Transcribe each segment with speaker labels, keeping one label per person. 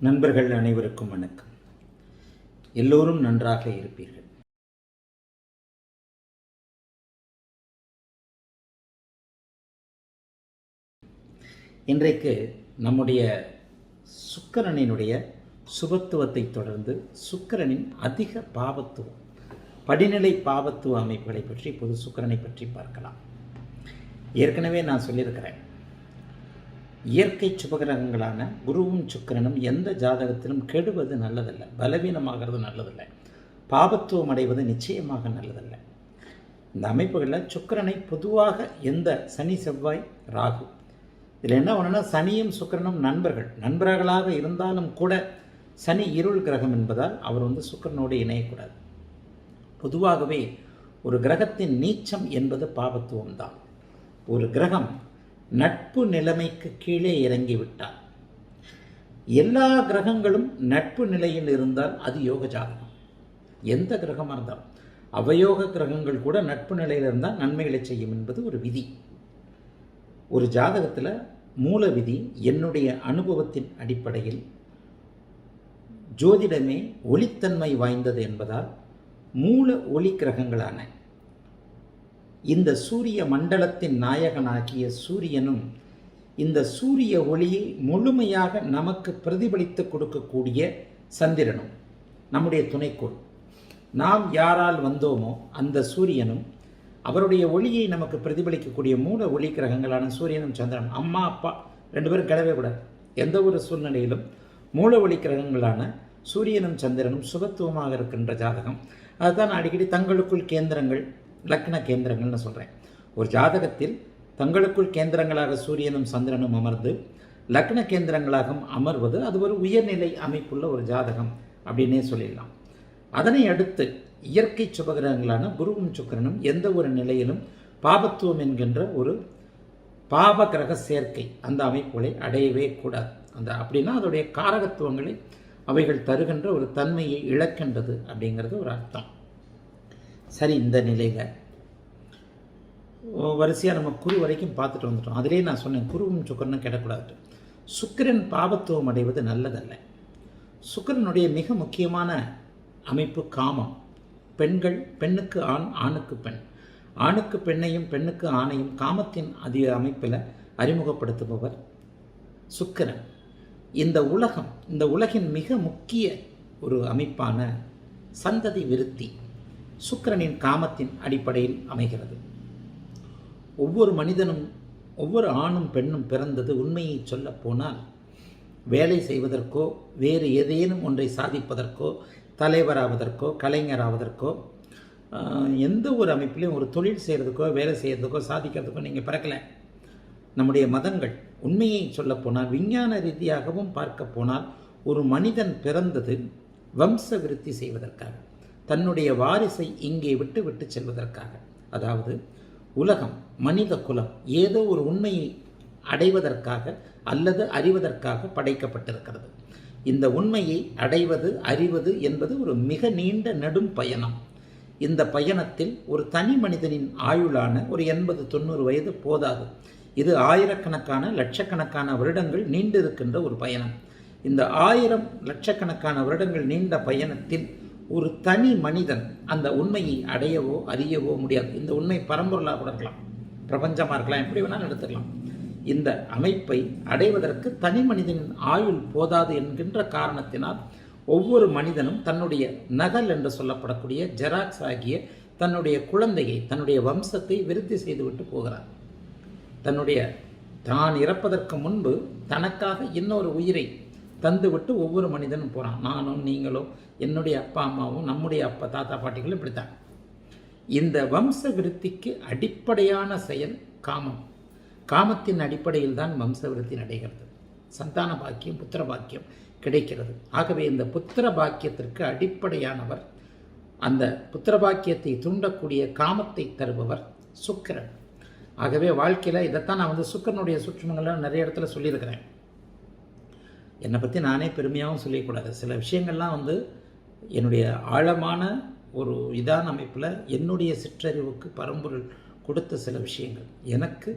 Speaker 1: நண்பர்கள் அனைவருக்கும் வணக்கம். எல்லோரும் நன்றாக இருப்பீர்கள். இன்றைக்கு நம்முடைய சுக்கிரனினுடைய சுபத்துவத்தை தொடர்ந்து சுக்கிரனின் அதிக பாவத்துவம், படிநிலை பாவத்துவ அமைப்புகளை பற்றி, பொது சுக்கிரனை பற்றி பார்க்கலாம். ஏற்கனவே நான் சொல்லியிருக்கிறேன், இயற்கை சுபகிரகங்களான குருவும் சுக்கிரனும் எந்த ஜாதகத்திலும் கெடுவது நல்லதல்ல, பலவீனமாகிறது நல்லதில்லை, பாபத்துவம் அடைவது நிச்சயமாக நல்லதல்ல. இந்த அமைப்புகளில் சுக்கிரனை பொதுவாக எந்த சனி, செவ்வாய், ராகு, இதில் என்ன ஒன்றுனா சனியும் சுக்கிரனும் நண்பர்களாக இருந்தாலும் கூட சனி இருள் கிரகம் என்பதால் அவர் சுக்கிரனோடு இணையக்கூடாது. பொதுவாகவே ஒரு கிரகத்தின் நீச்சம் என்பது பாபத்துவம் தான். ஒரு கிரகம் நட்பு நிலைமைக்கு கீழே இறங்கிவிட்டால், எல்லா கிரகங்களும் நட்பு நிலையில் இருந்தால் அது யோக ஜாதகம். எந்த கிரகமாக இருந்தாலும், அவயோக கிரகங்கள் கூட நட்பு நிலையில் இருந்தால் நன்மைகளை செய்யும் என்பது ஒரு விதி. ஒரு ஜாதகத்தில் மூல விதி என்னுடைய அனுபவத்தின் அடிப்படையில் ஜோதிடமே ஒளித்தன்மை வாய்ந்தது என்பதால் மூல ஒளி கிரகங்களான இந்த சூரிய மண்டலத்தின் நாயகனாகிய சூரியனும் இந்த சூரிய ஒளியை முழுமையாக நமக்கு பிரதிபலித்து கொடுக்கக்கூடிய சந்திரனும் நம்முடைய துணைக்கோள். நாம் யாரால் வந்தோமோ அந்த சூரியனும் அவருடைய ஒளியை நமக்கு பிரதிபலிக்கக்கூடிய மூல ஒளி கிரகங்களான சூரியனும் சந்திரனும், அம்மா அப்பா 2 பேரும் கிளவே கூடாது. எந்த ஒரு சூழ்நிலையிலும் மூல ஒளி கிரகங்களான சூரியனும் சந்திரனும் சுபத்துவமாக இருக்கின்ற ஜாதகம். அதுதான் அடிக்கடி தங்களுக்குள் கேந்திரங்கள், லக்ன கேந்திரங்கள்னு சொல்கிறேன். ஒரு ஜாதகத்தில் தங்களுக்குள் கேந்திரங்களாக சூரியனும் சந்திரனும் அமர்ந்து லக்ன கேந்திரங்களாக அமர்வது அது ஒரு உயர்நிலை அமைப்புள்ள ஒரு ஜாதகம் அப்படின்னே சொல்லிடலாம். அதனை அடுத்து இயற்கை சுபகிரகங்களான குருவும் சுக்கிரனும் எந்த ஒரு நிலையிலும் பாபத்துவம் என்கின்ற ஒரு பாப கிரக சேர்க்கை அந்த அமைப்புகளை அடையவே கூடாது. அப்படின்னா அதோடைய காரகத்துவங்களை அவைகள் தருகின்ற ஒரு தன்மையை இழக்கின்றது அப்படிங்கிறது ஒரு அர்த்தம். சரி, இந்த நிலையில் வரிசையாக நம்ம குரு வரைக்கும் பார்த்துட்டு வந்துட்டோம். அதிலே நான் சொன்னேன், குருவும் சுக்கிரனும் கிடக்கூடாது. சுக்கிரன் பாபத்துவம் அடைவது நல்லதல்ல. சுக்கிரனுடைய மிக முக்கியமான அமைப்பு காமம். பெண்ணுக்கு ஆண், ஆணுக்கு பெண், ஆணுக்கு பெண்ணையும் பெண்ணுக்கு ஆணையும் காமத்தின் அதிக அமைப்பில் அறிமுகப்படுத்துபவர் சுக்கிரன். இந்த உலகின் மிக முக்கிய ஒரு அமைப்பான சந்ததி விருத்தி சுக்கிரனின் காமத்தின் அடிப்படையில் அமைகிறது. ஒவ்வொரு மனிதனும், ஒவ்வொரு ஆணும் பெண்ணும் பிறந்தது உண்மையை சொல்ல போனால் வேலை செய்வதற்கோ வேறு ஏதேனும் ஒன்றை சாதிப்பதற்கோ தலைவராவதற்கோ கலைஞராவதற்கோ எந்த ஒரு அமைப்பிலையும் ஒரு தொழில் செய்கிறதுக்கோ வேலை செய்கிறதுக்கோ சாதிக்கிறதுக்கோ நீங்கள் பிறக்கலை. நம்முடைய மதங்கள் உண்மையை சொல்ல போனால், விஞ்ஞான ரீதியாகவும் பார்க்க போனால், ஒரு மனிதன் பிறந்தது வம்ச விருத்தி செய்வதற்காக, தன்னுடைய வாரிசை இங்கே விட்டு செல்வதற்காக. அதாவது உலகம், மனித குலம் ஏதோ ஒரு உண்மையை அடைவதற்காக அல்லது அறிவதற்காக படைக்கப்பட்டிருக்கிறது. இந்த உண்மையை அடைவது, அறிவது என்பது ஒரு மிக நீண்ட நெடும் பயணம். இந்த பயணத்தில் ஒரு தனி மனிதனின் ஆயுளான ஒரு 80-90 வயது போதாது. இது ஆயிரக்கணக்கான லட்சக்கணக்கான வருடங்கள் நீண்டிருக்கின்ற ஒரு பயணம். இந்த 1000 லட்சக்கணக்கான வருடங்கள் நீண்ட பயணத்தில் ஒரு தனி மனிதன் அந்த உண்மையை அடையவோ அறியவோ முடியாது. இந்த உண்மை பரம்பொருளாக கூட இருக்கலாம், பிரபஞ்சமாக இருக்கலாம், எப்படி வேணாலும் எடுத்துக்கலாம். இந்த அமைப்பை அடைவதற்கு தனி மனிதனின் ஆயுள் போதாது என்கின்ற காரணத்தினால் ஒவ்வொரு மனிதனும் தன்னுடைய நகல் என்று சொல்லப்படக்கூடிய ஜெராக்ஸ் ஆகிய தன்னுடைய குழந்தையை, தன்னுடைய வம்சத்தை விருத்தி செய்துவிட்டு போகிறார். தான் இறப்பதற்கு முன்பு தனக்காக இன்னொரு உயிரை தந்துவிட்டு ஒவ்வொரு மனிதனும் போகிறான். நானும் நீங்களும், என்னுடைய அப்பா அம்மாவும், நம்முடைய அப்பா தாத்தா பாட்டிகளும் இப்படித்தான். இந்த வம்ச விருத்திக்கு அடிப்படையான செயல் காமம். காமத்தின் அடிப்படையில் தான் வம்ச விருத்தி நடைகிறது. சந்தான பாக்கியம், புத்திர பாக்கியம் கிடைக்கிறது. ஆகவே இந்த புத்திர பாக்கியத்திற்கு அடிப்படையானவர், அந்த புத்திர பாக்கியத்தை தூண்டக்கூடிய காமத்தை தருபவர் சுக்கிரன். ஆகவே வாழ்க்கையில் இதைத்தான் நான் சுக்கிரனுடைய சூட்சுமங்கள்லாம் நிறைய இடத்துல சொல்லியிருக்கிறேன். என்னை பற்றி நானே பெருமையாகவும் சொல்லிக்கூடாது. சில விஷயங்கள்லாம் என்னுடைய ஆழமான ஒரு இதான அமைப்பில் என்னுடைய சிற்றறிவுக்கு பரம்பொருள் கொடுத்த சில விஷயங்கள். எனக்கு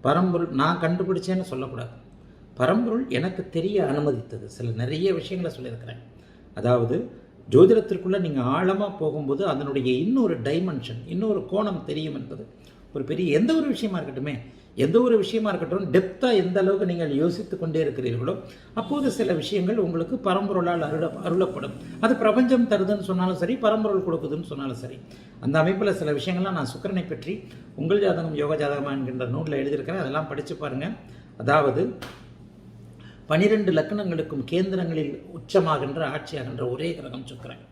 Speaker 1: பரம்பொருள் நான் கண்டுபிடிச்சேன்னு சொல்லக்கூடாது. பரம்பொருள் எனக்கு தெரிய அனுமதித்தது. நிறைய விஷயங்களை சொல்லியிருக்கிறேன். அதாவது ஜோதிடத்திற்குள்ளே நீங்கள் ஆழமாக போகும்போது அதனுடைய இன்னொரு டைமென்ஷன், இன்னொரு கோணம் தெரியும் என்பது ஒரு பெரிய எந்த ஒரு விஷயமா இருக்கட்டும் டெப்த்தாக எந்த அளவுக்கு நீங்கள் யோசித்து கொண்டே இருக்கிறீர்களோ அப்போது சில விஷயங்கள் உங்களுக்கு பரம்பொருளால் அருளப்படும். அது பிரபஞ்சம் தருதுன்னு சொன்னாலும் சரி, பரம்பொருள் கொடுக்குதுன்னு சொன்னாலும் சரி. அந்த அமைப்பில் சில விஷயங்கள்லாம் நான் சுக்கிரனை பற்றி உங்கள் ஜாதகம் யோக ஜாதகமாக என்கின்ற நூலில் எழுதியிருக்கிறேன். அதெல்லாம் படித்து பாருங்கள். அதாவது 12 லக்னங்களுக்கும் கேந்திரங்களில் உச்சமாகின்ற ஆட்சியாகின்ற ஒரே கிரகம் சுக்கிரன்.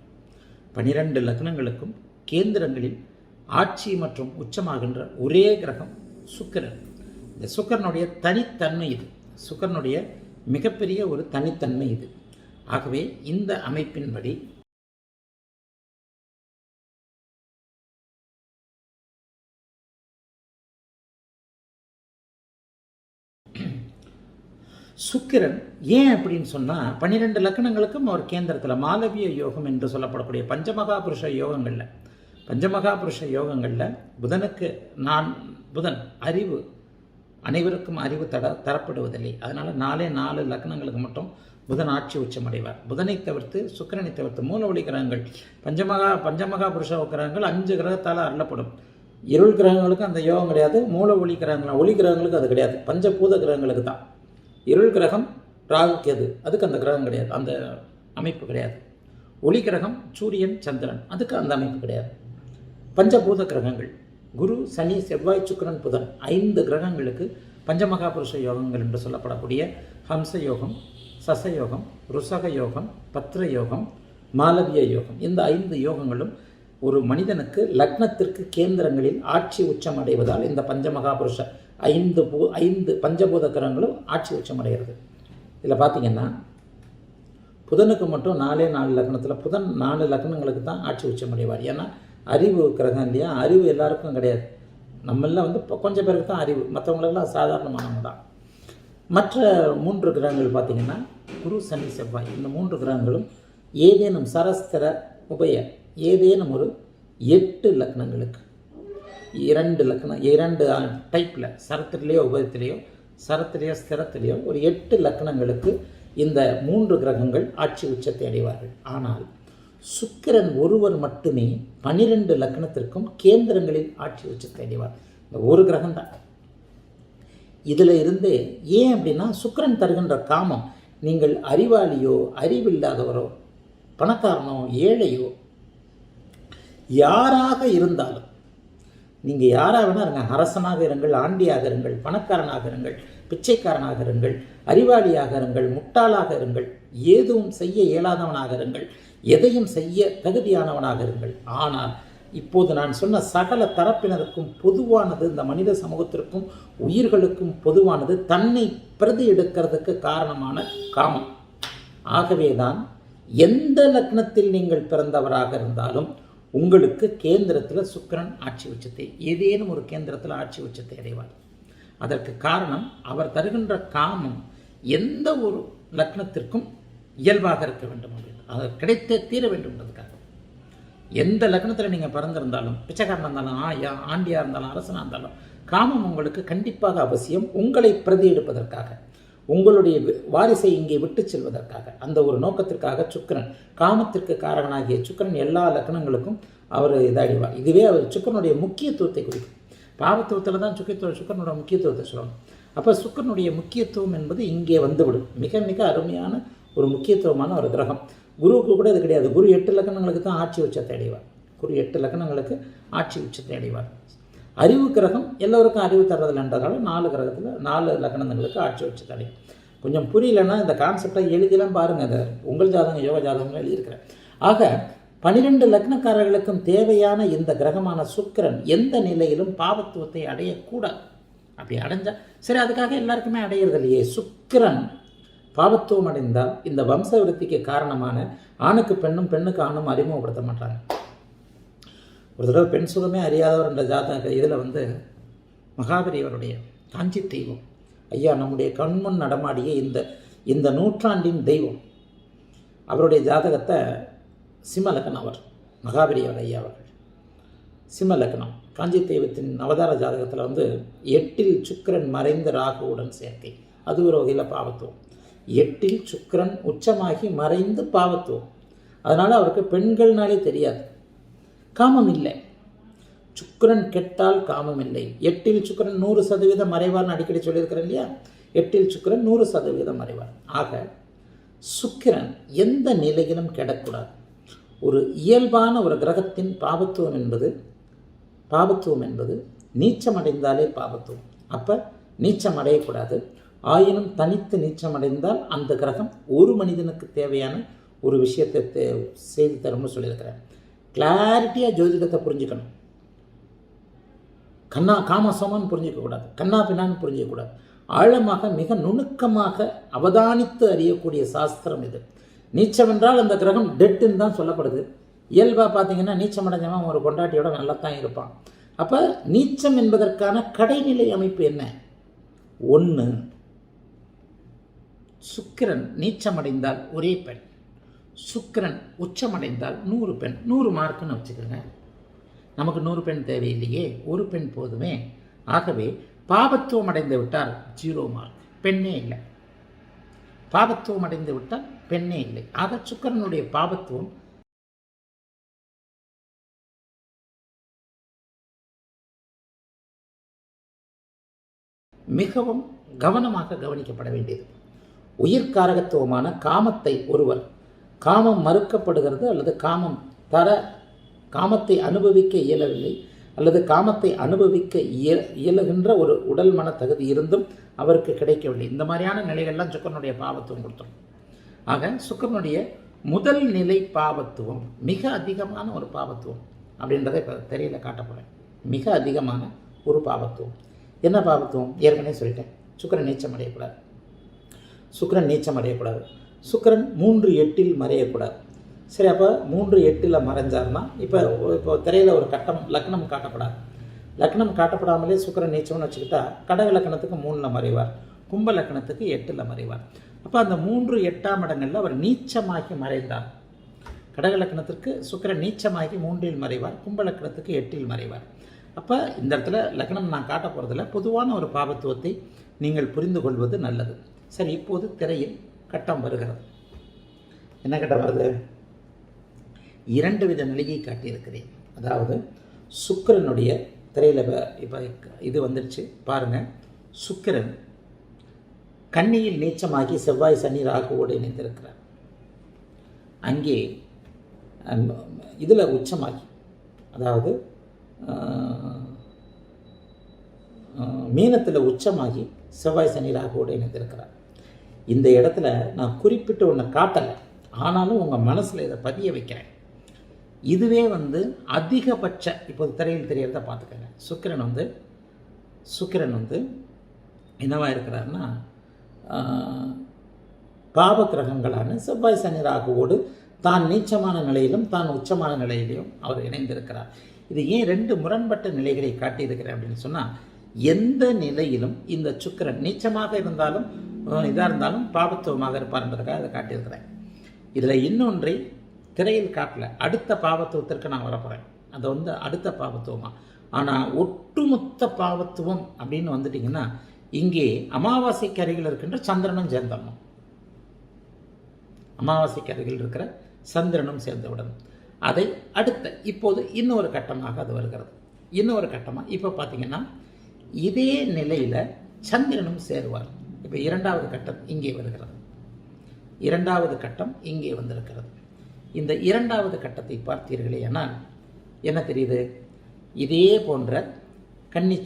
Speaker 1: 12 லக்னங்களுக்கும் கேந்திரங்களில் ஆட்சி மற்றும் உச்சமாகின்ற ஒரே கிரகம் சுக்கிரன். இந்த சுக்கிரனுடைய தனித்தன்மை இது. சுக்கிரனுடைய மிகப்பெரிய ஒரு தனித்தன்மை இது. ஆகவே இந்த அமைப்பின்படி சுக்கிரன் ஏன் அப்படின்னு சொன்னால் 12 லக்னங்களுக்கும் அவர் கேந்திரத்தில் மாலவிய யோகம் என்று சொல்லப்படக்கூடிய பஞ்சமகாபுருஷ யோகங்களில் புதனுக்கு புதன் அறிவு, அனைவருக்கும் அறிவு தரப்படுவதில்லை. அதனால் 4 லக்னங்களுக்கு மட்டும் புதன் ஆட்சி உச்சமடைவார். புதனை தவிர்த்து சுக்கிரனை தவிர்த்து மூல ஒளி கிரகங்கள் பஞ்சமகாபுருஷ கிரகங்கள் 5 கிரகத்தால் அருளப்படும். இருள் கிரகங்களுக்கு அந்த யோகம் கிடையாது. மூல ஒளி கிரகங்களுக்கு அது கிடையாது. பஞ்சபூத கிரகங்களுக்கு தான். இருள் கிரகம் ராகு கேது, அதுக்கு அந்த கிரகம் கிடையாது, அந்த அமைப்பு கிடையாது. ஒளி கிரகம் சூரியன் சந்திரன், அதுக்கு அந்த அமைப்பு கிடையாது. பஞ்சபூத கிரகங்கள் குரு சனி செவ்வாய் சுக்கிரன் புதன் 5 கிரகங்களுக்கு பஞ்சமகாபுருஷ யோகங்கள் என்று சொல்லப்படக்கூடிய ஹம்ச யோகம், சசயோகம், ருசக யோகம், பத்ர யோகம், மாலவிய யோகம், இந்த 5 யோகங்களும் ஒரு மனிதனுக்கு லக்னத்திற்கு கேந்திரங்களில் ஆட்சி உச்சம் அடைவதால் இந்த பஞ்சமகாபுருஷ 5 பஞ்சபூத கிரகங்களும் ஆட்சி உச்சம் அடைகிறது. இதில் பார்த்தீங்கன்னா புதனுக்கு மட்டும் 4 லக்னத்தில் புதன் 4 லக்னங்களுக்கு தான் ஆட்சி உச்சம் அடைவார். ஏன்னா அறிவு கிரகம் இல்லையா, அறிவு எல்லாருக்கும் கிடையாது. நம்மளாம் கொஞ்சம் பேருக்கு தான் அறிவு, மற்றவங்களெல்லாம் சாதாரணமானவங்க தான். மற்ற 3 கிரகங்கள் பார்த்திங்கன்னா குரு சனி செவ்வாய், இந்த 3 கிரகங்களும் ஏதேனும் சரஸ்திர உபய ஏதேனும் ஒரு 8 லக்னங்களுக்கு 2 டைப்பில் சரத்திலேயோ உபயத்திலேயோ ஸ்திரத்திலேயோ ஒரு 8 லக்னங்களுக்கு இந்த 3 கிரகங்கள் ஆட்சி உச்சத்தை அடைவார்கள். ஆனால் சுக்கிரன் ஒருவர் மட்டுமே 12 லக்னத்திற்கும் கேந்திரங்களில் ஆட்சி உச்சத்தை அடைவார். இந்த ஒரு கிரகம் தான். இதில் இருந்து ஏன் அப்படின்னா சுக்கிரன் தருகின்ற காமம், நீங்கள் அறிவாளியோ அறிவில்லாதவரோ பணக்காரனோ ஏழையோ யாராக இருந்தாலும், நீங்கள் யாராக வேணா இருங்க, அரசனாக இருங்கள், ஆண்டியாக இருங்கள், பணக்காரனாக இருங்கள், பிச்சைக்காரனாக இருங்கள், அறிவாளியாக இருங்கள், முட்டாளாக இருங்கள், எதுவும் செய்ய இயலாதவனாக இருங்கள், எதையும் செய்ய தகுதியானவனாக இருங்கள். ஆனால் இப்போது நான் சொன்ன சகல தரப்பினருக்கும் பொதுவானது, இந்த மனித சமூகத்திற்கும் உயிர்களுக்கும் பொதுவானது தன்னை பிரதி எடுக்கிறதுக்கு காரணமான காமம். ஆகவேதான் எந்த லக்னத்தில் நீங்கள் பிறந்தவராக இருந்தாலும் உங்களுக்கு கேந்திரத்தில் சுக்கிரன் ஆட்சி உச்சத்தை, ஏதேனும் ஒரு கேந்திரத்தில் ஆட்சி உச்சத்தை அடைவார். அதற்கு காரணம் அவர் தருகின்ற காமம் எந்த ஒரு லக்னத்திற்கும் இயல்பாக இருக்க வேண்டும் அப்படின்னு, அது கிடைத்தே தீர வேண்டும்ன்றதுக்காக. எந்த லக்னத்தில் நீங்கள் பிறந்திருந்தாலும், பிச்சைக்காரனாக இருந்தாலும், ஆண்டியாக இருந்தாலும், அரசனாக இருந்தாலும், காமம் உங்களுக்கு கண்டிப்பாக அவசியம். உங்களை பிரதி எடுப்பதற்காக, உங்களுடைய வாரிசை இங்கே விட்டு செல்வதற்காக, அந்த ஒரு நோக்கத்திற்காக சுக்கிரன், காமத்திற்கு காரகனாகிய சுக்கிரன் எல்லா லக்னங்களுக்கும் அவர் இதாகிடுவார். இதுவே அவர் சுக்கிரனுடைய முக்கியத்துவத்தை குறிக்கும். பாவத்துவத்தில் தான் சுக்கிரனோட முக்கியத்துவத்தை சொல்லணும். அப்போ சுக்கிரனுடைய முக்கியத்துவம் என்பது இங்கே வந்துவிடும். மிக மிக அருமையான ஒரு முக்கியத்துவமான ஒரு கிரகம். குருவுக்கு கூட இது கிடையாது. குரு 8 லக்னங்களுக்கு தான் ஆட்சி உச்சத்தை அடைவார். குரு 8 லக்னங்களுக்கு ஆட்சி உச்சத்தை அடைவார். அறிவு கிரகம் எல்லோருக்கும் அறிவு தர்றதில்லைன்றதால 4 லக்னங்களுக்கு ஆட்சி உச்சத்தை அடையும். கொஞ்சம் புரியலன்னா இந்த கான்செப்டை எழுதிலாம் பாருங்கள். அதை உங்கள் ஜாதகம் யோக ஜாதகம்னு எழுதியிருக்கிறேன். ஆக 12 லக்னக்காரர்களுக்கும் தேவையான இந்த கிரகமான சுக்கிரன் எந்த நிலையிலும் பாவத்துவத்தை அடையக்கூடாது. அப்படி அடைஞ்சால் சரி, அதுக்காக எல்லாருக்குமே அடையிறது இல்லையே. சுக்கிரன் பாவத்துவம் அடைந்தால் இந்த வம்ச விருத்திக்கு காரணமான ஆணுக்கு பெண்ணும் பெண்ணுக்கு ஆணும் அறிமுகப்படுத்த மாட்டாங்க. ஒரு தடவை பெண் சுகமே அறியாதவர் என்ற ஜாதக இதில் மகாபெரியவருடைய காஞ்சி தெய்வம் ஐயா, நம்முடைய கண்முன் நடமாடிய இந்த நூற்றாண்டின் தெய்வம், அவருடைய ஜாதகத்தை சிம்மலக்கணம், அவர் மகாபெரியவர் ஐயா அவர்கள் சிம்மலக்கணம் காஞ்சி தெய்வத்தின் அவதார ஜாதகத்தில் 8இல் சுக்கிரன் மறைந்த ராகுவுடன் சேர்க்கை, அது ஒரு வகையில் பாவத்துவம். 8ல் சுக்கிரன் உச்சமாகி மறைந்து பாவத்துவம். அதனால் அவருக்கு பெண்கள்னாலே தெரியாது, காமம் இல்லை. சுக்கிரன் கெட்டால் காமம் இல்லை. 8ல் சுக்கிரன் 100% மறைவார்னு அடிக்கடி சொல்லியிருக்கிறேன் இல்லையா? 8ல் சுக்கிரன் 100% மறைவார். ஆக சுக்கிரன் எந்த நிலையிலும் கெடக்கூடாது. ஒரு இயல்பான ஒரு கிரகத்தின் பாவத்துவம் என்பது நீச்சமடைந்தாலே பாவத்துவம். அப்போ நீச்சம் அடையக்கூடாது. ஆயினும் தனித்து நீச்சமடைந்தால் அந்த கிரகம் ஒரு மனிதனுக்கு தேவையான ஒரு விஷயத்தை செய்து தரும்னு சொல்லியிருக்கிறேன். கிளாரிட்டியாக ஜோதிடத்தை புரிஞ்சுக்கணும். காமசமான்னு புரிஞ்சிக்கக்கூடாது, கண்ணா பின்னான்னு புரிஞ்சிக்கக்கூடாது. ஆழமாக மிக நுணுக்கமாக அவதானித்து அறியக்கூடிய சாஸ்திரம் இது. நீச்சம் என்றால் அந்த கிரகம் டெட்டுன்னு தான் சொல்லப்படுது. இயல்பாக பார்த்தீங்கன்னா நீச்சம் அடைஞ்சவன் ஒரு கொண்டாட்டியோட நல்லா தான் இருப்பான். அப்போ நீச்சம் என்பதற்கான கடைநிலை அமைப்பு என்ன? 1, சுக்கிரன் நீச்சமடைந்தால் ஒரே பெண், சுக்கிரன் உச்சமடைந்தால் 100 பெண். 100 மார்க்குன்னு வச்சுக்கோங்க. நமக்கு 100 பெண் தேவையில்லையே, ஒரு பெண் போதுமே. ஆகவே பாபத்துவம் அடைந்து விட்டால் 0 மார்க், பெண்ணே இல்லை. பாபத்துவம் அடைந்து விட்டால் பெண்ணே இல்லை. ஆக சுக்கிரனுடைய பாபத்துவம் மிகவும் கவனமாக கவனிக்கப்பட வேண்டியது. உயிர்காரகத்துவமான காமத்தை ஒருவர் காமம் மறுக்கப்படுகிறது அல்லது காமத்தை அனுபவிக்க இயலவில்லை அல்லது காமத்தை அனுபவிக்க இயலுகின்ற ஒரு உடல் மன தகுதி இருந்தும் அவருக்கு கிடைக்கவில்லை. இந்த மாதிரியான நிலைகள்லாம் சுக்கிரனுடைய பாவத்துவம் கொடுத்துரும். ஆக சுக்கிரனுடைய முதல் நிலை பாவத்துவம் மிக அதிகமான ஒரு பாவத்துவம் அப்படின்றத இப்போ தெரியல காட்ட போகிறேன். மிக அதிகமான ஒரு பாவத்துவம். என்ன பாவத்துவம்? ஏற்கனவே சொல்லிட்டேன். சுக்கிரன் நீச்சம் அடையக்கூடாது. சுக்கிரன் 3-8 மறையக்கூடாது. சரி, அப்போ 3-8 மறைஞ்சார்னா இப்போ திரையில் ஒரு லக்னம் காட்டப்படாது. லக்னம் காட்டப்படாமலே சுக்கிரன் நீச்சம்னு வச்சுக்கிட்டா கடக லக்னத்துக்கு 3 மறைவார், கும்ப லக்னத்துக்கு 8 மறைவார். அப்போ அந்த 3-8 இடங்களில் அவர் நீச்சமாகி மறைந்தார். கடக லக்னத்திற்கு சுக்கிரன் நீச்சமாகி 3 மறைவார், கும்ப லக்னத்துக்கு 8 மறைவார். அப்போ இந்த இடத்துல லக்னம் நான் காட்ட போகிறதில்ல, பொதுவான ஒரு பாவத்துவத்தை நீங்கள் புரிந்து கொள்வது நல்லது. சரி, இப்போது திரையில் கட்டம் வருகிறது. என்ன கட்டம் வருது? 2 வித நிலையை காட்டியிருக்கிறேன். அதாவது சுக்கிரனுடைய திரையில் இப்போ இது வந்துடுச்சு பாருங்கள். சுக்கிரன் கன்னியில் நீச்சமாகி செவ்வாய் சனி ராகுவோடு இணைந்திருக்கிறார். அங்கே இதில் உச்சமாகி, அதாவது மீனத்தில் உச்சமாகி செவ்வாய் சனி ராகுவோடு இணைந்திருக்கிறார். இந்த இடத்துல நான் குறிப்பிட்டு ஒன்று காட்டலை, ஆனாலும் உங்கள் மனசில் இதை பதிய வைக்கிறேன். இதுவே அதிகபட்ச இப்போது திரையில் தெரியறத பார்த்துக்கங்க. சுக்கிரன் என்னவா இருக்கிறாருன்னா பாவ கிரகங்களான செவ்வாய் சனி ராகுவோடு தான் நீச்சமான நிலையிலும் தான் உச்சமான நிலையிலும் அவர் இணைந்திருக்கிறார். இது ஏன் 2 முரண்பட்ட நிலைகளை காட்டியிருக்கிறேன் அப்படின்னு சொன்னால், எந்த நிலையிலும் இந்த சுக்கிரன் நீச்சமாக இருந்தாலும் இதாக இருந்தாலும் பாவத்துவமாக இருப்பார்ன்றதுக்காக அதை காட்டியிருக்கிறேன். இதில் இன்னொன்றை திரையில் காட்டல, அடுத்த பாவத்துவத்திற்கு நான் வரப்போகிறேன். அதை அடுத்த பாவத்துவமாக. ஆனால் ஒட்டுமொத்த பாவத்துவம் அப்படின்னு வந்துட்டிங்கன்னா இங்கே அமாவாசைக்கு அருகில் இருக்கின்ற சந்திரனும் சேர்ந்தணும். அமாவாசைக்கு அருகில் இருக்கிற சந்திரனும் சேர்ந்தவுடன் அதை இப்போது இன்னொரு கட்டமாக அது வருகிறது. இன்னொரு கட்டமாக இப்போ பார்த்தீங்கன்னா இதே நிலையில் சந்திரனும் சேருவார். இப்போ 2வது கட்டம் இங்கே வருகிறது. 2வது கட்டம் இங்கே வந்திருக்கிறது. இந்த 2வது கட்டத்தை பார்த்தீர்களே ஆனால் என்ன தெரியுது? இதே போன்ற கன்னி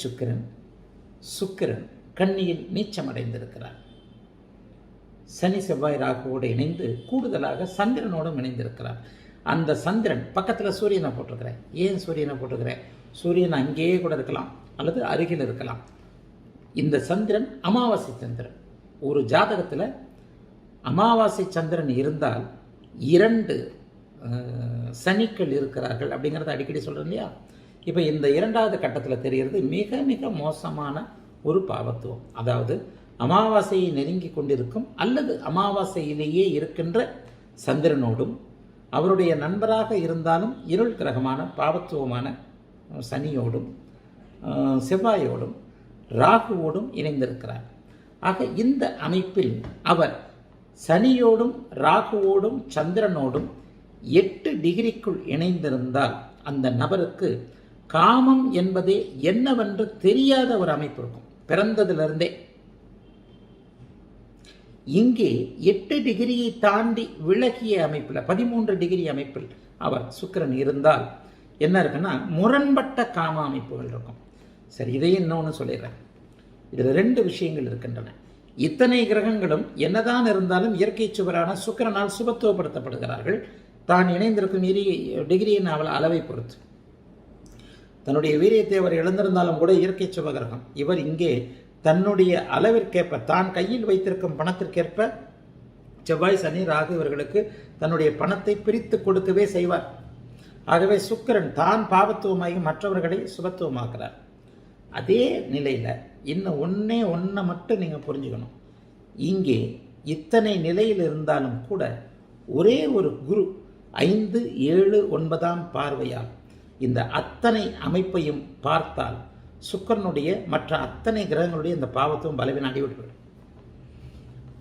Speaker 1: சுக்கிரன் கன்னியில் நீச்சமடைந்திருக்கிறார். சனி செவ்வாய் ராகுவோடு இணைந்து கூடுதலாக சந்திரனோடும் இணைந்திருக்கிறார். அந்த சந்திரன் பக்கத்தில் சூரியனை போட்டிருக்கிறேன். ஏன் சூரியனை போட்டிருக்கிறேன்? சூரியன் அங்கேயே கூட இருக்கலாம் அல்லது அருகில் இருக்கலாம். இந்த சந்திரன் அமாவாசை சந்திரன். ஒரு ஜாதகத்தில் அமாவாசை சந்திரன் இருந்தால் 2 சனிக்கள் இருக்கிறார்கள் அப்படிங்கிறத அடிக்கடி சொல்கிறேன் இல்லையா? இப்போ இந்த 2வது கட்டத்தில் தெரிகிறது மிக மிக மோசமான ஒரு பாவத்துவம். அதாவது அமாவாசையை நெருங்கி கொண்டிருக்கும் அல்லது அமாவாசையிலேயே இருக்கின்ற சந்திரனோடும் அவருடைய நண்பராக இருந்தாலும் இருள் கிரகமான பாவத்துவமான சனியோடும் செவ்வாயோடும் ராகுவோடும் இணைந்திருக்கிறார். ஆக இந்த அமைப்பில் அவர் சனியோடும் ராகுவோடும் சந்திரனோடும் 8 டிகிரிக்குள் இணைந்திருந்தால் அந்த நபருக்கு காமம் என்பதே என்னவென்று தெரியாத ஒரு அமைப்பு இருக்கும் பிறந்ததிலிருந்தே. இங்கே 8 டிகிரியை தாண்டி விலகிய அமைப்பில் 13 டிகிரி அமைப்பில் அவர் சுக்கிரன் இருந்தால் என்ன இருக்குன்னா முரண்பட்ட காம அமைப்புகள் இருக்கும். சரி, இதையும் இன்னொன்று சொல்லிடுறேன். இதில் 2 விஷயங்கள் இருக்கின்றன. இத்தனை கிரகங்களும் என்னதான் இருந்தாலும் இயற்கை சுவரான சுக்கிரனால் சுபத்துவப்படுத்தப்படுகிறார்கள். தான் இணைந்திருக்கும் டிகிரியின் அளவை பொறுத்து தன்னுடைய வீரியத்தை அவர் இழந்திருந்தாலும் கூட இயற்கை சுப கிரகம். இவர் இங்கே தன்னுடைய அளவிற்கேற்ப தான் கையில் வைத்திருக்கும் பணத்திற்கேற்ப செவ்வாய் சனி ராகு இவர்களுக்கு தன்னுடைய பணத்தை பிரித்து கொடுக்கவே செய்வார். ஆகவே சுக்கிரன் தான் பாவத்துவமாகி மற்றவர்களை சுபத்துவமாக்குறார். அதே நிலையில் இன்னும் ஒன்றை மட்டும் நீங்கள் புரிஞ்சுக்கணும். இங்கே இத்தனை நிலையில் இருந்தாலும் கூட ஒரே ஒரு குரு 5, 7, 9ஆம் பார்வையால் இந்த அத்தனை அமைப்பையும் பார்த்தால் சுக்கிரனுடைய மற்ற அத்தனை கிரகங்களுடைய இந்த பாவத்துவம் பலவீனம் அடிவிட்டுவிடும்.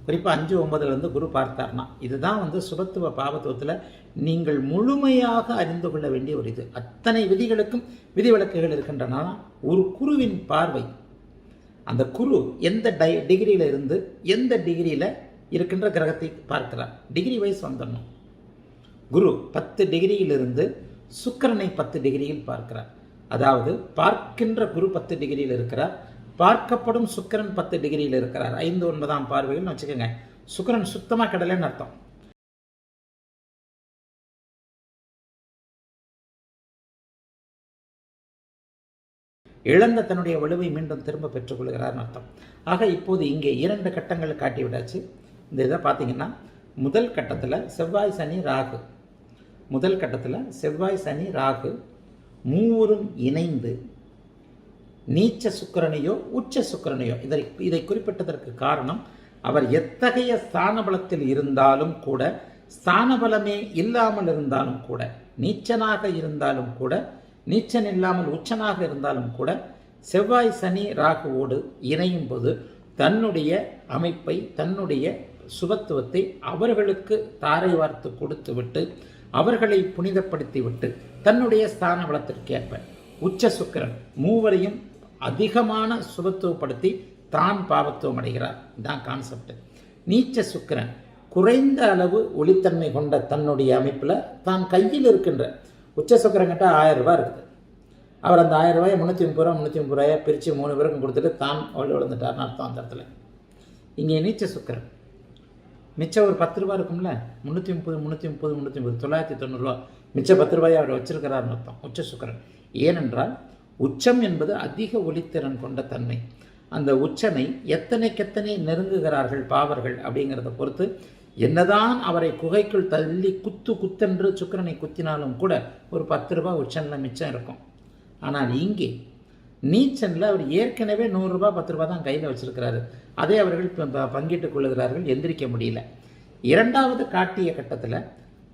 Speaker 1: குறிப்பாக 5, 9லேருந்து குரு பார்த்தார்னா இதுதான் சுபத்துவ பாவத்துவத்தில் நீங்கள் முழுமையாக அறிந்து கொள்ள வேண்டிய ஒரு இது. அத்தனை விதிகளுக்கும் விதிவிலக்குகள் இருக்கின்றன. ஒரு குருவின் பார்வை, அந்த குரு எந்த டிகிரியில் இருந்து எந்த டிகிரியில் இருக்கின்ற கிரகத்தை பார்க்கிறார். டிகிரி வைஸ் வந்துடணும். குரு 10 டிகிரியிலிருந்து சுக்கிரனை 10 டிகிரியில் பார்க்கிறார். அதாவது பார்க்கின்ற குரு 10 டிகிரியில் இருக்கிறார், பார்க்கப்படும் சுக்கிரன் 10 டிகிரியில் இருக்கிறார். 5, 9ஆம் பார்வையில் வச்சுக்கோங்க. சுக்கிரன் சுத்தமாக கடலைன்னு அர்த்தம். இழந்த தன்னுடைய வலுவை மீண்டும் திரும்ப பெற்றுக்கொள்கிறார் அர்த்தம். ஆக இப்போது இங்கே 2 கட்டங்கள் காட்டி விடாச்சு. இந்த இதை பார்த்தீங்கன்னா முதல் கட்டத்தில் செவ்வாய் சனி ராகு, முதல் கட்டத்தில் செவ்வாய் சனி ராகு மூவரும் இணைந்து நீச்ச சுக்கிரனையோ உச்ச சுக்கிரனையோ இதை குறிப்பிட்டதற்கு காரணம் அவர் எத்தகைய ஸ்தான பலத்தில் இருந்தாலும் கூட, ஸ்தான பலமே இல்லாமல் இருந்தாலும் கூட, நீச்சனாக இருந்தாலும் கூட, நீச்சன் இல்லாமல் உச்சனாக இருந்தாலும் கூட செவ்வாய் சனி ராகுவோடு இணையும் போது தன்னுடைய அமைப்பை தன்னுடைய சுபத்துவத்தை அவர்களுக்கு தாரை வார்த்து கொடுத்து விட்டு அவர்களை புனிதப்படுத்திவிட்டு தன்னுடைய ஸ்தான பலத்திற்கேற்ப உச்ச சுக்கிரன் மூவரையும் அதிகமான சுபத்துவப்படுத்தி தான் பாவத்துவம் அடைகிறார். இதுதான் கான்செப்ட். நீச்ச சுக்கிரன் குறைந்த அளவு ஒளித்தன்மை கொண்ட தன்னுடைய அமைப்பில் தான் கையில் இருக்கின்ற உச்ச சுக்கிரன் கிட்ட 1000 ரூபாய் இருக்குது. அவர் அந்த 1000 ரூபாயை 330 ரூபாயை பிரித்து 3 பேருக்கும் கொடுத்துட்டு தான் வளர்ந்துட்டார்னு அர்த்தம். அந்த இடத்துல இங்கே நீச்ச சுக்கிரன் மிச்சம் ஒரு 10 ரூபா இருக்கும்ல, 330 990 ரூபா மிச்சம் 10 ரூபாயை அவர் வச்சிருக்கிறார்னு அர்த்தம். உச்ச சுக்கிரன். ஏனென்றால் உச்சம் என்பது அதிக ஒளித்திறன் கொண்ட தன்மை. அந்த உச்சனை எத்தனைக்கெத்தனை நெருங்குகிறார்கள் பாவர்கள் அப்படிங்கிறத பொறுத்து என்னதான் அவரை குகைக்குள் தள்ளி குத்தென்று சுக்கிரனை குத்தினாலும் கூட ஒரு 10 ரூபா உச்சனில் மிச்சம் இருக்கும். ஆனால் இங்கே நீச்சனில் அவர் ஏற்கனவே 100 ரூபா 10 ரூபா தான் கையில் வச்சிருக்கிறாரு. அதை அவர்கள் பங்கிட்டுக் கொள்ளுகிறார்கள். எந்திரிக்க முடியல. 2வது காட்டிய கட்டத்தில்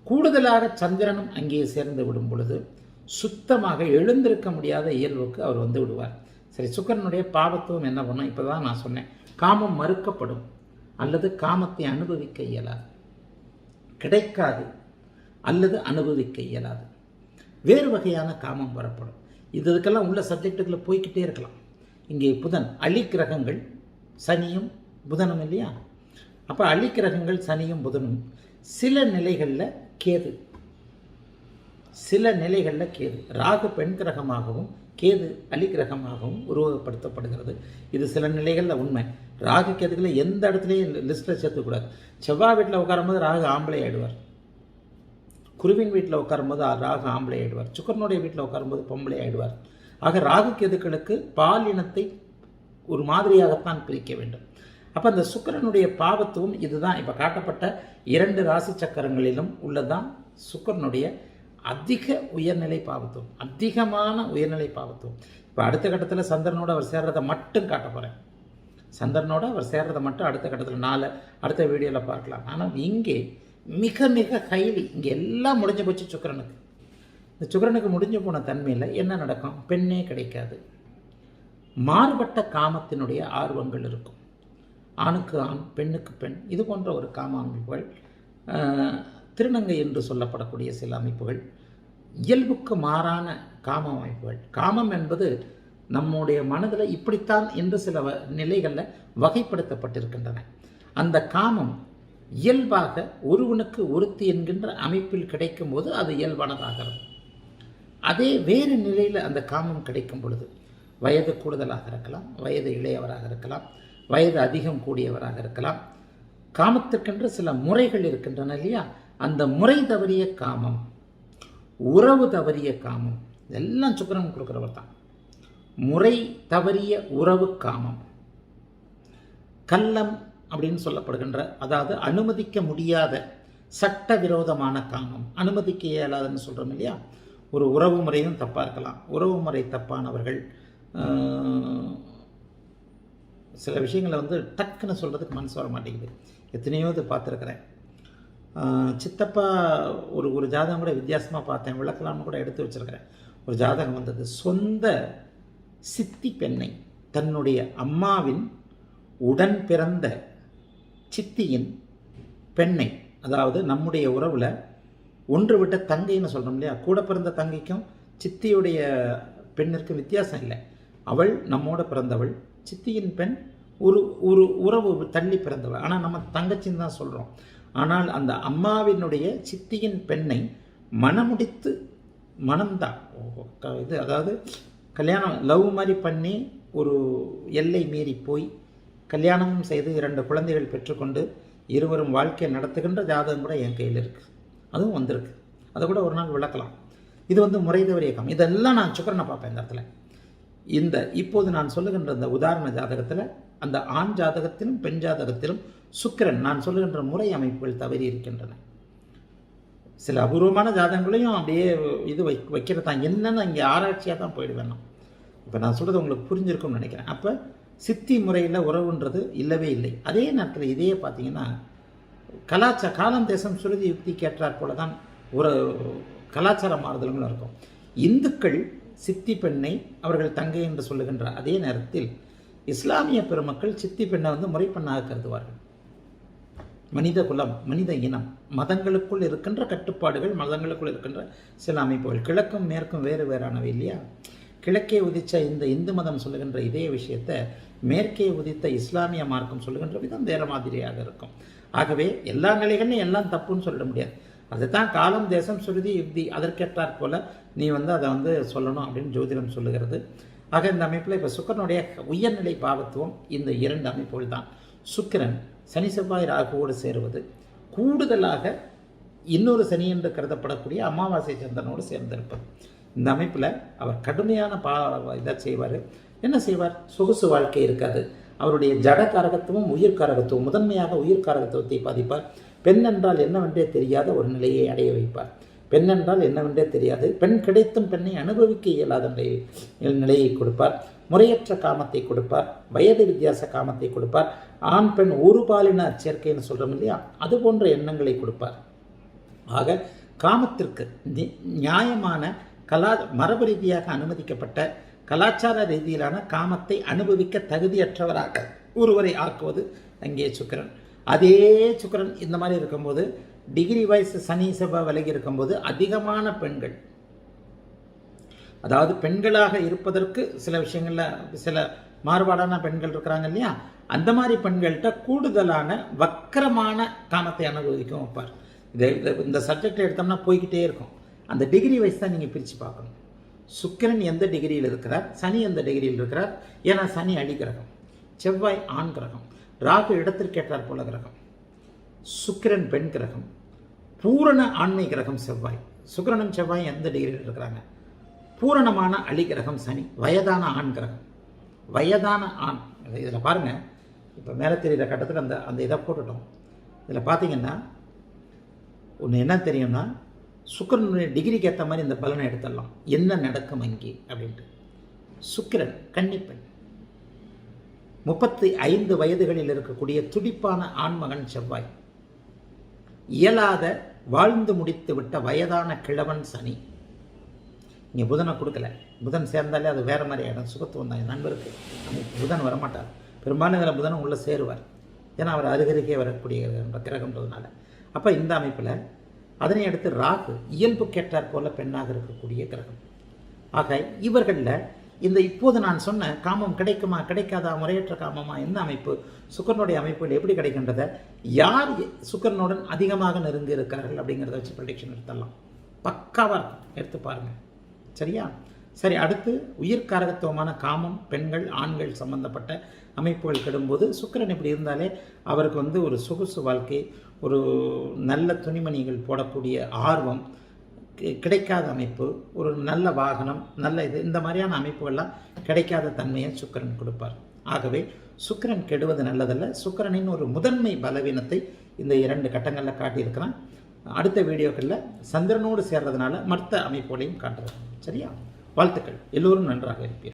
Speaker 1: கூடுதலாக சந்திரனும் அங்கே சேர்ந்து விடும் பொழுது சுத்தமாக எழுந்திருக்க முடியாத இயல்புக்கு அவர் விடுவார். சரி, சுக்கிரனுடைய பாவத்துவம் என்ன பண்ணும்? இப்போ தான் நான் சொன்னேன். காமம் மறுக்கப்படும் அல்லது காமத்தை அனுபவிக்க இயலாது, கிடைக்காது அல்லது அனுபவிக்க இயலாது. வேறு வகையான காமம் வரப்படும். இதுக்கெல்லாம் உள்ள சப்ஜெக்டுகளை போய்கிட்டே இருக்கலாம். இங்கே புதன் அழிக்கிரகங்கள் சனியும் புதனும் இல்லையா? அப்போ அழிக்கிரகங்கள் சனியும் புதனும் சில நிலைகளில் கேது, சில நிலைகளில் கேது. ராகு பெண் கிரகமாகவும் கேது அழிக்கிரகமாகவும் உருவகப்படுத்தப்படுகிறது. இது சில நிலைகளில் உண்மை. ராகு கேதுகளை எந்த இடத்துலையும் லிஸ்ட்டில் சேர்த்துக்கூடாது. செவ்வாய் வீட்டில் உட்காரும்போது ராகு ஆம்பளை ஆயிடுவார், குருவின் வீட்டில் உட்காரும்போது ராகு ஆம்பளை ஆயிடுவார், சுக்கரனுடைய வீட்டில் உட்காரும்போது பொம்பளை ஆயிடுவார். ஆக ராகு கேதுக்களுக்கு பாலினத்தை ஒரு மாதிரியாகத்தான் பிரிக்க வேண்டும். அப்போ அந்த சுக்கிரனுடைய பாவத்துவம் இதுதான். இப்போ காட்டப்பட்ட 2 ராசி சக்கரங்களிலும் உள்ளதான் சுக்கிரனுடைய அதிக உயர்நிலை பாவத்துவம், அதிகமான உயர்நிலை பாவத்துவம். இப்போ அடுத்த கட்டத்தில் சந்திரனோடு அவர் சேர்றதை மட்டும் காட்ட போகிறேன். சந்திரனோடு அவர் சேர்றதை மட்டும் அடுத்த கட்டத்தில் அடுத்த வீடியோவில் பார்க்கலாம். ஆனால் இங்கே மிக மிக ஹைலி இங்கே எல்லாம் முடிஞ்சு போச்சு சுக்கிரனுக்கு. இந்த சுக்கிரனுக்கு முடிஞ்சு போன தன்மையில் என்ன நடக்கும்? பெண்ணே கிடைக்காது, மாறுபட்ட காமத்தினுடைய ஆர்வங்கள் இருக்கும். ஆணுக்கு ஆண், பெண்ணுக்கு பெண், இது போன்ற ஒரு காம அமைப்புகள், திருநங்கை என்று சொல்லப்படக்கூடிய சில அமைப்புகள், இயல்புக்கு மாறான காம அமைப்புகள். காமம் என்பது நம்முடைய மனதில் இப்படித்தான் என்று சில நிலைகளில் வகைப்படுத்தப்பட்டிருக்கின்றன. அந்த காமம் இயல்பாக ஒருவனுக்கு ஒருத்தி என்கின்ற அமைப்பில் கிடைக்கும் போது அது இயல்பானதாகிறது. அதே வேறு நிலையில் அந்த காமம் கிடைக்கும் பொழுது, வயது கூடுதலாக இருக்கலாம், வயது இளையவராக இருக்கலாம், வயது அதிகம் கூடியவராக இருக்கலாம், காமத்திற்கென்று சில முறைகள் இருக்கின்றன இல்லையா? அந்த முறை தவறிய காமம், உறவு தவறிய காமம், இதெல்லாம் சுக்கிரன் கொடுக்குறவர் தான். முறை தவறிய உறவு காமம், கள்ளம் அப்படின்னு சொல்லப்படுகின்ற, அதாவது அனுமதிக்க முடியாத சட்டவிரோதமான காமம், அனுமதிக்க இயலாதுன்னு சொல்கிறோம் இல்லையா? ஒரு உறவு முறையும் தப்பாக இருக்கலாம். உறவு முறை தப்பானவர்கள் சில விஷயங்களை டக்குன்னு சொல்கிறதுக்கு மனசு வர மாட்டேங்குது. எத்தனையோ இது பார்த்துருக்குறேன். சித்தப்பா ஒரு ஜாதகம் கூட வித்தியாசமாக பார்த்தேன், விளக்கலாம்னு கூட எடுத்து வச்சுருக்கிறேன். ஒரு ஜாதகம் வந்தது. சொந்த சித்தி பெண்ணை, தன்னுடைய அம்மாவின் உடன் பிறந்த சித்தியின் பெண்ணை, அதாவது நம்முடைய உறவில் ஒன்று விட்ட தங்கைன்னு சொல்கிறோம் இல்லையா? கூட பிறந்த தங்கைக்கும் சித்தியுடைய பெண்ணிற்கு வித்தியாசம் இல்லை. அவள் நம்மோட பிறந்தவள், சித்தியின் பெண் ஒரு ஒரு உறவு தள்ளி பிறந்தவள். ஆனால் நம்ம தங்கச்சின்னு தான் சொல்கிறோம். ஆனால் அந்த அம்மாவினுடைய சித்தியின் பெண்ணை மனமுடித்து, மனம்தான் இது, அதாவது கல்யாணம் லவ் மாதிரி பண்ணி ஒரு எல்லை மீறி போய் கல்யாணமும் செய்து 2 குழந்தைகள் பெற்றுக்கொண்டு இருவரும் வாழ்க்கையை நடத்துகின்ற ஜாதகம் கூட என் கையில் இருக்குது. அதுவும் வந்திருக்கு. அதை கூட ஒரு நாள் விளக்கலாம். இது முறை தவறிய காமம். இதெல்லாம் நான் சுக்கிரனை பார்ப்பேன் இந்த இடத்துல. இப்போது நான் சொல்லுகின்ற இந்த உதாரண ஜாதகத்தில், அந்த ஆண் ஜாதகத்திலும் பெண் ஜாதகத்திலும் சுக்கிரன் நான் சொல்லுகின்ற முறை அமைப்புகள் தவறி இருக்கின்றன. சில அபூர்வமான ஜாதகங்களையும் அப்படியே இது வைக்கிறது தான். என்னன்னு அங்கே ஆராய்ச்சியாக தான் போயிடுவேன் நான். இப்போ நான் சொல்கிறது உங்களுக்கு புரிஞ்சிருக்கும்னு நினைக்கிறேன். அப்போ சித்தி முறையில் உறவுன்றது இல்லவே இல்லை. அதே நேரத்தில் இதையே பார்த்தீங்கன்னா, காலம் தேசம் சுருதி யுக்தி கேட்டார் போல தான் ஒரு கலாச்சார மாறுதல்களும் இருக்கும். இந்துக்கள் சித்தி பெண்ணை அவர்கள் தங்கை என்று சொல்லுகின்ற அதே நேரத்தில் இஸ்லாமிய பெருமக்கள் சித்தி பெண்ணை முறைப்பெண்ணாக கருதுவார்கள். மனித குலம், மனித இனம், மதங்களுக்குள் இருக்கின்ற கட்டுப்பாடுகள், மதங்களுக்குள் இருக்கின்ற சில அமைப்புகள், கிழக்கும் மேற்கும் வேறு வேறானவை இல்லையா? கிழக்கே உதித்த இந்த இந்து மதம் சொல்லுகின்ற இதே விஷயத்தை மேற்கே உதித்த இஸ்லாமிய மார்க்கம் சொல்லுகின்ற விதம் வேறு மாதிரியாக இருக்கும். ஆகவே எல்லா நிலைகளிலும் எல்லாம் தப்புன்னு சொல்ல முடியாது. அதுதான் காலம் தேசம் சுருதி யுக்தி அதற்கேற்றாற் போல நீ அதை சொல்லணும் அப்படின்னு ஜோதிடம் சொல்லுகிறது. ஆக இந்த அமைப்பில் இப்போ சுக்கிரனுடைய உயர்நிலை பாவத்துவம் இந்த 2 அமைப்புகள் தான். சுக்கிரன் சனி செவ்வாய் ராகுவோடு சேருவது, கூடுதலாக இன்னொரு சனி என்று கருதப்படக்கூடிய அமாவாசை சந்திரனோடு சேர்ந்திருப்பது. இந்த அமைப்பில் அவர் கடுமையான இதை செய்வார். என்ன செய்வார்? சொகுசு வாழ்க்கை இருக்காது. அவருடைய ஜட காரகத்துவம் உயிர் காரகத்துவம், முதன்மையாக உயிர் காரகத்துவத்தை பாதிப்பார். பெண் என்றால் என்னவென்றே தெரியாத ஒரு நிலையை அடைய வைப்பார். பெண் என்றால் என்னவென்றே தெரியாது, பெண் கிடைத்தும் பெண்ணை அனுபவிக்க இயலாத நிலையை கொடுப்பார். முறையற்ற காமத்தை கொடுப்பார். வயது வித்தியாச காமத்தை கொடுப்பார். ஆண் பெண் ஒரு பாலின சேர்க்கைன்னு சொல்கிறோம் இல்லையா? அது போன்ற எண்ணங்களை கொடுப்பார். ஆக காமத்திற்கு நியாயமான மரபு ரீதியாக அனுமதிக்கப்பட்ட கலாச்சார ரீதியிலான காமத்தை அனுபவிக்க தகுதியற்றவராக ஒருவரை ஆக்குவது அங்கே சுக்கிரன். அதே சுக்கிரன் இந்த மாதிரி இருக்கும்போது, டிகிரி வைஸ் சனி செவ்வாய் விலகி இருக்கும்போது அதிகமான பெண்கள், அதாவது பெண்களாக இருப்பதற்கு சில விஷயங்களில் சில மாறுபாடான பெண்கள் இருக்கிறாங்க இல்லையா? அந்த மாதிரி பெண்கள்கிட்ட கூடுதலான வக்கரமான காமத்தை அனுபவிக்கும் வைப்பார். இந்த சப்ஜெக்டை எடுத்தோம்னா போய்கிட்டே இருக்கும். அந்த டிகிரி வைஸ் தான் நீங்கள் பிரித்து பார்க்கணும். சுக்கிரன் எந்த டிகிரியில் இருக்கிறார், சனி எந்த டிகிரியில் இருக்கிறார். ஏன்னா சனி அடி கிரகம், செவ்வாய் ஆண் கிரகம், ராகு இடத்திற்கேற்றார் போல கிரகம், சுக்கிரன் பெண் கிரகம், பூரண ஆண்மை கிரகம் செவ்வாய். சுக்கிரனும் செவ்வாய் எந்த டிகிரியில் இருக்கிறாங்க? பூரணமான அலி கிரகம் சனி, வயதான ஆண் கிரகம், வயதான ஆண். இதில் பாருங்கள், இப்போ மேலே தெரிகிற கட்டத்தில் அந்த இதை போட்டுட்டோம். இதில் பார்த்தீங்கன்னா ஒன்று என்ன தெரியும்னா, சுக்கிரனுடைய டிகிரிக்கு ஏற்ற மாதிரி இந்த பலனை எடுத்துடலாம். என்ன நடக்கும் அங்கே அப்படின்ட்டு. சுக்கிரன் கன்னிப்பெண், 35 வயதுகளில் இருக்கக்கூடிய துடிப்பான ஆண்மகன் செவ்வாய், இயலாத வாழ்ந்து முடித்து விட்ட வயதான கிழவன் சனி. இங்கே புதனை கொடுக்கல. புதன் சேர்ந்தாலே அது வேறு மாதிரி ஆகிடும். சுகத்துவம் தான். என் நண்பருக்கு புதன் வரமாட்டார். பெரும்பாலும் இதில் புதன் உள்ளே சேருவார். ஏன்னா அவர் அருகருகே வரக்கூடிய கிரகம்ன்றதுனால. அப்போ இந்த அமைப்பில் அதனை அடுத்து ராகு இயல்பு கேட்டார் போல பெண்ணாக இருக்கக்கூடிய கிரகம். ஆக இவர்களில் இந்த இப்போது நான் சொன்ன காமம் கிடைக்குமா கிடைக்காதா, முறையற்ற காமமா, எந்த அமைப்பு சுக்கிரனுடைய அமைப்புகள் எப்படி கிடைக்கின்றத, யார் சுக்கிரனுடன் அதிகமாக நெருங்கி இருக்கிறார்கள் அப்படிங்கிறத வச்சு ப்ரெடிக்ஷன் எடுத்துடலாம். பக்காவாக இருக்கும், எடுத்து பாருங்கள். சரியா? சரி, அடுத்து உயிர்காரகத்துவமான காமம், பெண்கள் ஆண்கள் சம்பந்தப்பட்ட அமைப்புகள் கெடும்போது சுக்கிரன் இப்படி இருந்தாலே அவருக்கு ஒரு சொகுசு வாழ்க்கை, ஒரு நல்ல துணிமணிகள் போடக்கூடிய ஆர்வம், கிடைக்காத அமைப்பு, ஒரு நல்ல வாகனம், நல்ல இந்த மாதிரியான அமைப்புகள்லாம் கிடைக்காத தன்மையை சுக்கிரன் கொடுப்பார். ஆகவே சுக்கிரன் கெடுவது நல்லதல்ல. சுக்கிரனின் ஒரு முதன்மை பலவீனத்தை இந்த 2 கட்டங்களில் காட்டியிருக்கிறான். அடுத்த வீடியோக்களில் சந்திரனோடு சேர்றதுனால மற்ற அமைப்புகளையும் காட்டுறது. சரியா? வாழ்த்துக்கள். எல்லோரும் நன்றாக இருப்பீர்கள்.